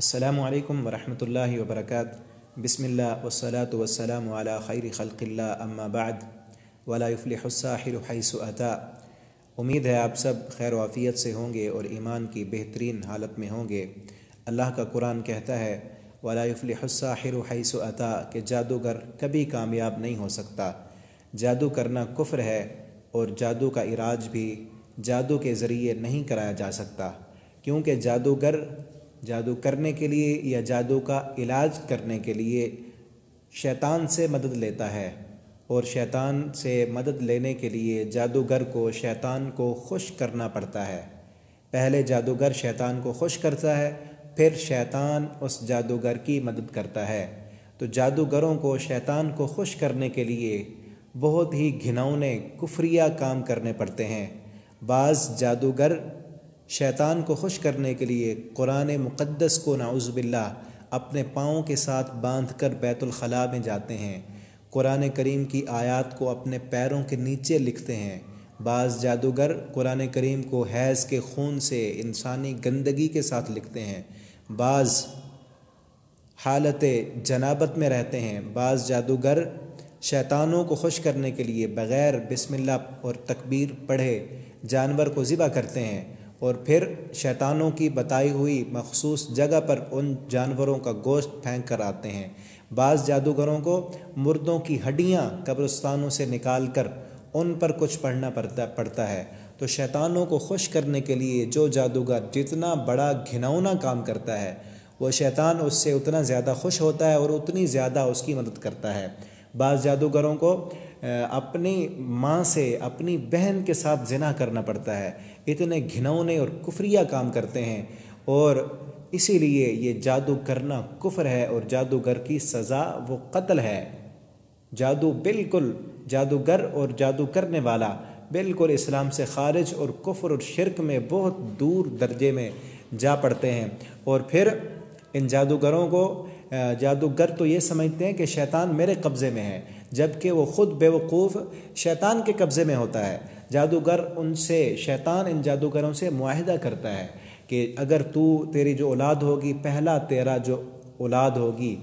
السلام علیکم ورحمۃ اللہ وبرکاتہ۔ بسم اللہ والصلاة والسلام علی خیر خلق اللہ، اما بعد، ولا یفلح الساحر حیث اتی۔ امید ہے آپ سب خیر و عافیت سے ہوں گے اور ایمان کی بہترین حالت میں ہوں گے۔ اللہ کا قرآن کہتا ہے ولا یفلح الساحر حیث اتی کہ جادوگر کبھی کامیاب نہیں ہو سکتا۔ جادو کرنا کفر ہے اور جادو کا علاج بھی جادو کے ذریعے نہیں کرایا جا سکتا، کیونکہ جادوگر جادو کرنے کے لیے یا جادو کا علاج کرنے کے لیے شیطان سے مدد لیتا ہے، اور شیطان سے مدد لینے کے لیے جادوگر کو شیطان کو خوش کرنا پڑتا ہے۔ پہلے جادوگر شیطان کو خوش کرتا ہے، پھر شیطان اس جادوگر کی مدد کرتا ہے۔ تو جادوگروں کو شیطان کو خوش کرنے کے لیے بہت ہی گھناؤنے کفریہ کام کرنے پڑتے ہیں۔ بعض جادوگر شیطان کو خوش کرنے کے لیے قرآن مقدس کو نعوذ باللہ اپنے پاؤں کے ساتھ باندھ کر بیت الخلاء میں جاتے ہیں، قرآن کریم کی آیات کو اپنے پیروں کے نیچے لکھتے ہیں۔ بعض جادوگر قرآن کریم کو حیض کے خون سے انسانی گندگی کے ساتھ لکھتے ہیں۔ بعض حالت جنابت میں رہتے ہیں۔ بعض جادوگر شیطانوں کو خوش کرنے کے لیے بغیر بسم اللہ اور تکبیر پڑھے جانور کو ذبح کرتے ہیں، اور پھر شیطانوں کی بتائی ہوئی مخصوص جگہ پر ان جانوروں کا گوشت پھینک کر آتے ہیں۔ بعض جادوگروں کو مردوں کی ہڈیاں قبرستانوں سے نکال کر ان پر کچھ پڑھنا پڑتا ہے۔ تو شیطانوں کو خوش کرنے کے لیے جو جادوگر جتنا بڑا گھناؤنا کام کرتا ہے، وہ شیطان اس سے اتنا زیادہ خوش ہوتا ہے اور اتنی زیادہ اس کی مدد کرتا ہے۔ بعض جادوگروں کو اپنی ماں سے اپنی بہن کے ساتھ زنا کرنا پڑتا ہے، اتنے گھناؤنے اور کفریہ کام کرتے ہیں، اور اسی لیے یہ جادو کرنا کفر ہے، اور جادوگر کی سزا وہ قتل ہے۔ جادوگر اور جادو کرنے والا بالکل اسلام سے خارج اور کفر اور شرک میں بہت دور درجے میں جا پڑتے ہیں۔ اور پھر ان جادوگروں کو جادوگر تو یہ سمجھتے ہیں کہ شیطان میرے قبضے میں ہے، جبکہ وہ خود بے وقوف شیطان کے قبضے میں ہوتا ہے۔ شیطان ان جادوگروں سے معاہدہ کرتا ہے کہ اگر تیری جو اولاد ہوگی، پہلا تیرا جو اولاد ہوگی،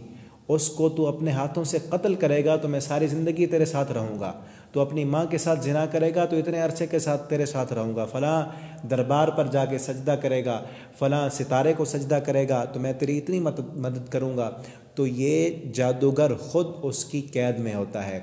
اس کو تو اپنے ہاتھوں سے قتل کرے گا تو میں ساری زندگی تیرے ساتھ رہوں گا۔ تو اپنی ماں کے ساتھ زنا کرے گا تو اتنے عرصے کے ساتھ تیرے ساتھ رہوں گا۔ فلاں دربار پر جا کے سجدہ کرے گا، فلاں ستارے کو سجدہ کرے گا تو میں تیری اتنی مدد کروں گا۔ تو یہ جادوگر خود اس کی قید میں ہوتا ہے۔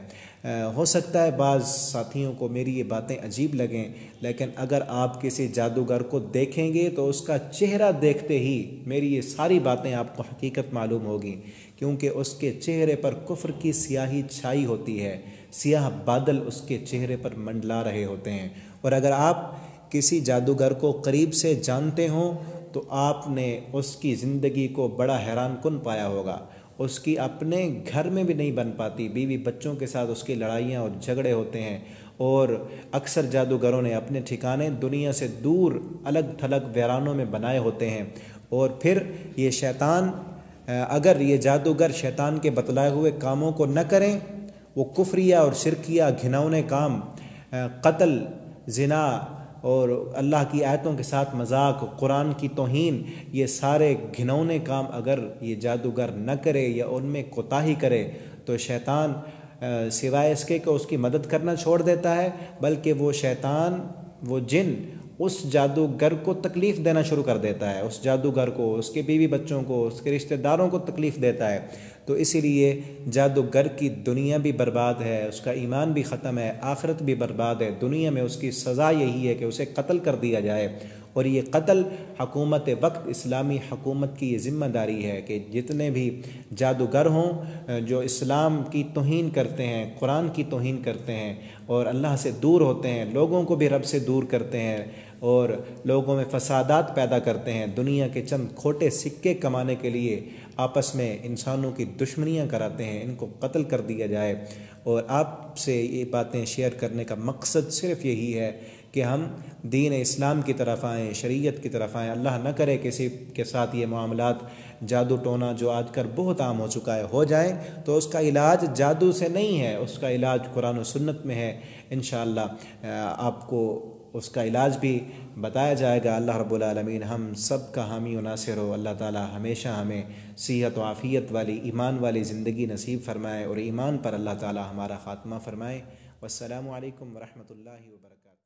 ہو سکتا ہے بعض ساتھیوں کو میری یہ باتیں عجیب لگیں، لیکن اگر آپ کسی جادوگر کو دیکھیں گے تو اس کا چہرہ دیکھتے ہی میری یہ ساری باتیں آپ کو حقیقت معلوم ہوگی، کیونکہ اس کے چہرے پر کفر کی سیاہی چھائی ہوتی ہے، سیاہ بادل اس کے چہرے پر منڈلا رہے ہوتے ہیں۔ اور اگر آپ کسی جادوگر کو قریب سے جانتے ہوں تو آپ نے اس کی زندگی کو بڑا حیران کن پایا ہوگا۔ اس کی اپنے گھر میں بھی نہیں بن پاتی، بیوی بچوں کے ساتھ اس کی لڑائیاں اور جھگڑے ہوتے ہیں، اور اکثر جادوگروں نے اپنے ٹھکانے دنیا سے دور الگ تھلگ ویرانوں میں بنائے ہوتے ہیں۔ اور پھر یہ شیطان، اگر یہ جادوگر شیطان کے بتلائے ہوئے کاموں کو نہ کریں، وہ کفریہ اور شرکیہ گھناؤنے کام، قتل، زنا اور اللہ کی آیتوں کے ساتھ مذاق، قرآن کی توہین، یہ سارے گھناؤنے کام اگر یہ جادوگر نہ کرے یا ان میں کوتاہی کرے تو شیطان سوائے اس کے کہ اس کی مدد کرنا چھوڑ دیتا ہے، بلکہ وہ شیطان، وہ جن اس جادوگر کو تکلیف دینا شروع کر دیتا ہے، اس جادوگر کو، اس کے بیوی بچوں کو، اس کے رشتہ داروں کو تکلیف دیتا ہے۔ تو اسی لیے جادوگر کی دنیا بھی برباد ہے، اس کا ایمان بھی ختم ہے، آخرت بھی برباد ہے۔ دنیا میں اس کی سزا یہی ہے کہ اسے قتل کر دیا جائے، اور یہ قتل حکومت وقت، اسلامی حکومت کی یہ ذمہ داری ہے کہ جتنے بھی جادوگر ہوں جو اسلام کی توہین کرتے ہیں، قرآن کی توہین کرتے ہیں اور اللہ سے دور ہوتے ہیں، لوگوں کو بھی رب سے دور کرتے ہیں اور لوگوں میں فسادات پیدا کرتے ہیں، دنیا کے چند کھوٹے سکے کمانے کے لیے آپس میں انسانوں کی دشمنیاں کراتے ہیں، ان کو قتل کر دیا جائے۔ اور آپ سے یہ باتیں شیئر کرنے کا مقصد صرف یہی ہے کہ ہم دین اسلام کی طرف آئیں، شریعت کی طرف آئیں۔ اللہ نہ کرے کسی کے ساتھ یہ معاملات، جادو ٹونا جو آج کل بہت عام ہو چکا ہے، ہو جائیں تو اس کا علاج جادو سے نہیں ہے، اس کا علاج قرآن و سنت میں ہے۔ انشاءاللہ آپ کو اس کا علاج بھی بتایا جائے گا۔ اللہ رب العالمین ہم سب کا حامی و ناصر ہو۔ اللہ تعالی ہمیشہ ہمیں صحت و عافیت والی ایمان والی زندگی نصیب فرمائے، اور ایمان پر اللہ تعالی ہمارا خاتمہ فرمائے۔ والسلام علیکم ورحمۃ اللہ وبرکاتہ۔